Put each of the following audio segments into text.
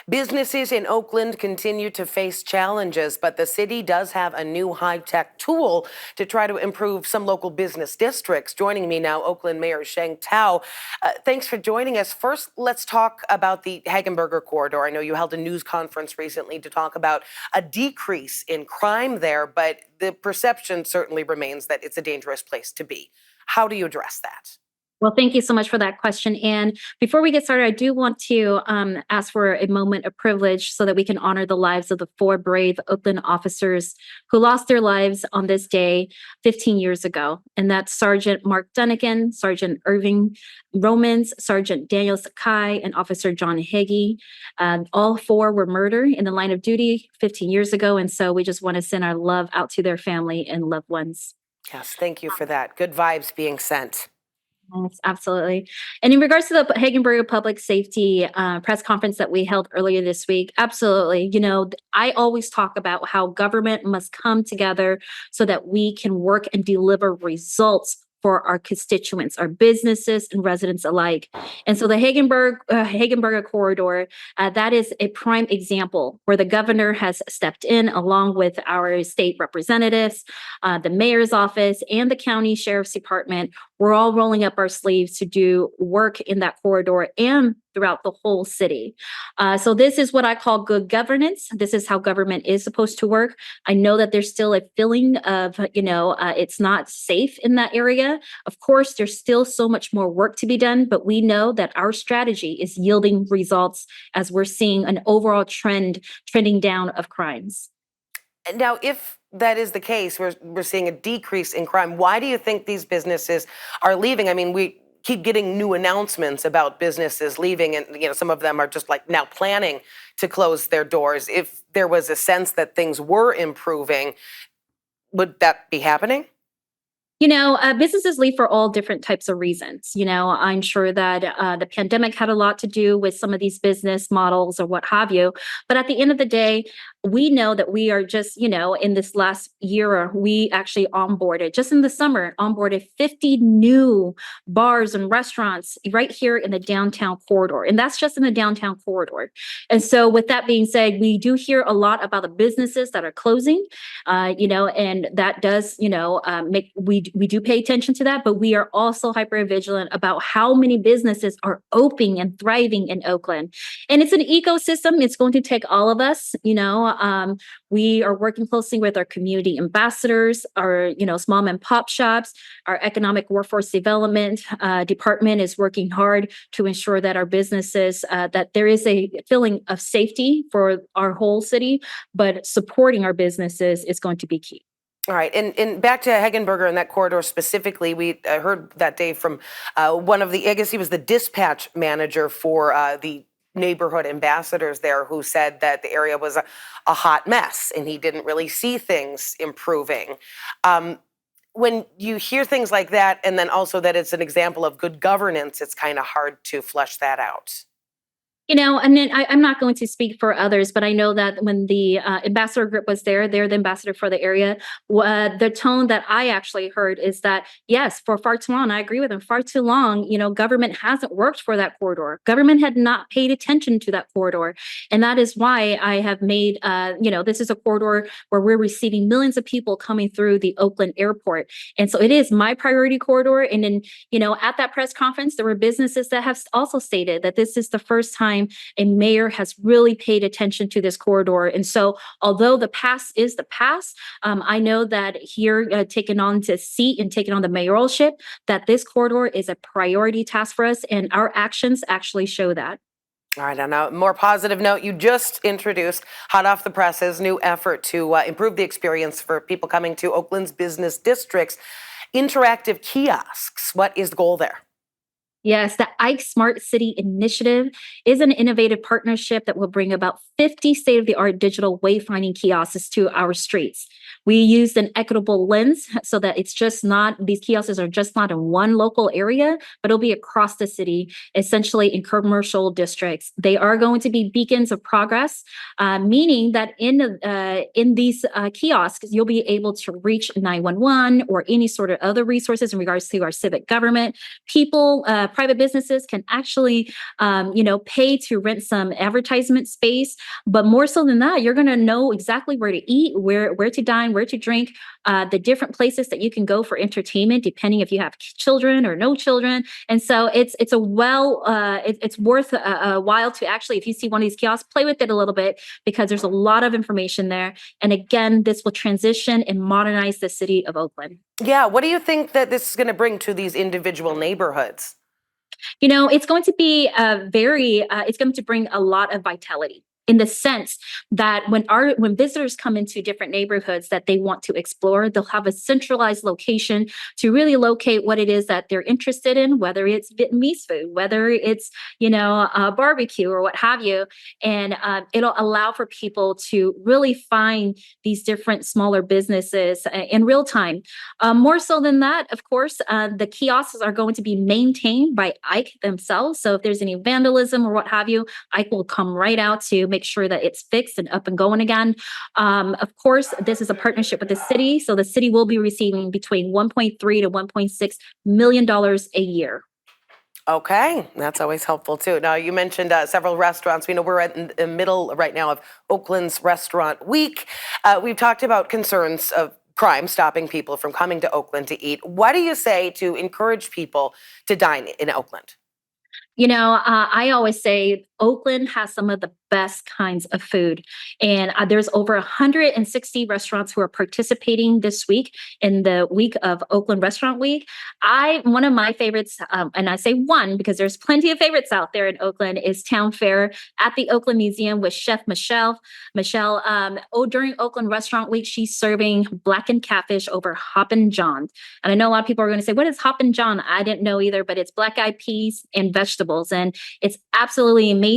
Businesses in Oakland continue to face challenges, but the city does have a new high-tech tool to try to improve some local business districts. Joining me now, Oakland Mayor Sheng Thao. Thanks for joining us. First, let's talk about the Hegenberger Corridor. I know you held a news conference recently to talk about a decrease in crime there, but the perception certainly remains that it's a dangerous place to be. How do you address that? Well, thank you so much for that question. And before we get started, I do want to ask for a moment of privilege so that we can honor the lives of the 4 brave Oakland officers who lost their lives on this day 15 years ago. And that's Sergeant Mark Dunnigan, Sergeant Irving Romans, Sergeant Daniel Sakai, and Officer John Hagee. All 4 were murdered in the line of duty 15 years ago. And so we just want to send our love out to their family and loved ones. Yes, thank you for that. Good vibes being sent. Yes, absolutely. And in regards to the Hegenberger Public Safety press conference that we held earlier this week, absolutely. I always talk about how government must come together so that we can work and deliver results for our constituents, our businesses and residents alike. And so the Hegenberger Corridor, that is a prime example where the governor has stepped in along with our state representatives, the mayor's office, and the county sheriff's department. We're all rolling up our sleeves to do work in that corridor and throughout the whole city. So this is what I call good governance. This is how government is supposed to work. I know that there's still a feeling of, it's not safe in that area. Of course, there's still so much more work to be done, but we know that our strategy is yielding results as we're seeing an overall trending down of crimes. Now, if that is the case, we're seeing a decrease in crime. Why do you think these businesses are leaving? I mean, we keep getting new announcements about businesses leaving, and some of them are just like now planning to close their doors. If there was a sense that things were improving, would that be happening? Businesses leave for all different types of reasons. I'm sure that the pandemic had a lot to do with some of these business models or what have you. But at the end of the day, we know that we are just, in this last year, we actually just in the summer, onboarded 50 new bars and restaurants right here in the downtown corridor. And that's just in the downtown corridor. And so with that being said, we do hear a lot about the businesses that are closing, and that does, we do pay attention to that, but we are also hyper vigilant about how many businesses are opening and thriving in Oakland. And it's an ecosystem. It's going to take all of us, we are working closely with our community ambassadors, our, small and pop shops, our economic workforce development department is working hard to ensure that our businesses, that there is a feeling of safety for our whole city, but supporting our businesses is going to be key. All right. And back to Hegenberger and that corridor specifically, we heard that day from one of I guess he was the dispatch manager for the neighborhood ambassadors there, who said that the area was a hot mess and he didn't really see things improving. When you hear things like that, and then also that it's an example of good governance, it's kind of hard to flesh that out. And then I'm not going to speak for others, but I know that when the ambassador group was there, they're the ambassador for the area. The tone that I actually heard is that, yes, for far too long, I agree with them, far too long, government hasn't worked for that corridor. Government had not paid attention to that corridor. And that is why I have made, this is a corridor where we're receiving millions of people coming through the Oakland airport. And so it is my priority corridor. And then, at that press conference, there were businesses that have also stated that this is the first time a mayor has really paid attention to this corridor. And so although the past is the past, I know that here taking on the seat and taking on the mayoralship, that this corridor is a priority task for us, and our actions actually show that. All right, on a more positive note, you just introduced, hot off the presses, new effort to improve the experience for people coming to Oakland's business districts, interactive kiosks. What is the goal there? Yes, the Ike Smart City Initiative is an innovative partnership that will bring about 50 state-of-the-art digital wayfinding kiosks to our streets. We used an equitable lens so that these kiosks are just not in one local area, but it'll be across the city, essentially in commercial districts. They are going to be beacons of progress, meaning that in these kiosks, you'll be able to reach 911 or any sort of other resources in regards to our civic government. People private businesses can actually, pay to rent some advertisement space. But more so than that, you're going to know exactly where to eat, where to dine, where to drink, the different places that you can go for entertainment, depending if you have children or no children. And so it's worth a while to actually, if you see one of these kiosks, play with it a little bit, because there's a lot of information there. And again, this will transition and modernize the city of Oakland. Yeah, what do you think that this is going to bring to these individual neighborhoods? It's going to be it's going to bring a lot of vitality, in the sense that when visitors come into different neighborhoods that they want to explore, they'll have a centralized location to really locate what it is that they're interested in, whether it's Vietnamese food, whether it's barbecue or what have you. And it'll allow for people to really find these different smaller businesses in real time. More so than that, of course, the kiosks are going to be maintained by Ike themselves. So if there's any vandalism or what have you, Ike will come right out to make sure that it's fixed and up and going again. Of course, this is a partnership with the city, so the city will be receiving between $1.3 to $1.6 million a year. Okay, that's always helpful too. Now, you mentioned several restaurants. We know we're in the middle right now of Oakland's Restaurant Week. We've talked about concerns of crime stopping people from coming to Oakland to eat. What do you say to encourage people to dine in Oakland? I always say Oakland has some of the best kinds of food. And there's over 160 restaurants who are participating this week in the week of Oakland Restaurant Week. One of my favorites, and I say one because there's plenty of favorites out there in Oakland, is Town Fair at the Oakland Museum with Chef Michelle. During Oakland Restaurant Week, she's serving blackened catfish over Hoppin' John. And I know a lot of people are going to say, what is Hoppin' John? I didn't know either, but it's black-eyed peas and vegetables. And it's absolutely amazing.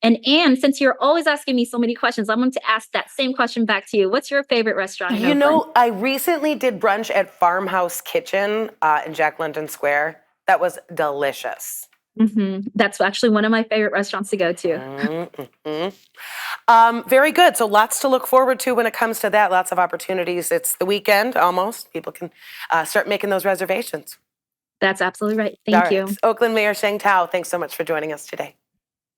And Anne, since you're always asking me so many questions, I'm going to ask that same question back to you. What's your favorite restaurant in Oakland? I recently did brunch at Farmhouse Kitchen in Jack London Square. That was delicious. That's actually one of my favorite restaurants to go to. Very good. So lots to look forward to when it comes to that. Lots of opportunities. It's the weekend almost. People can start making those reservations. That's absolutely right. Thank you. Oakland Mayor Sheng Thao, thanks so much for joining us today.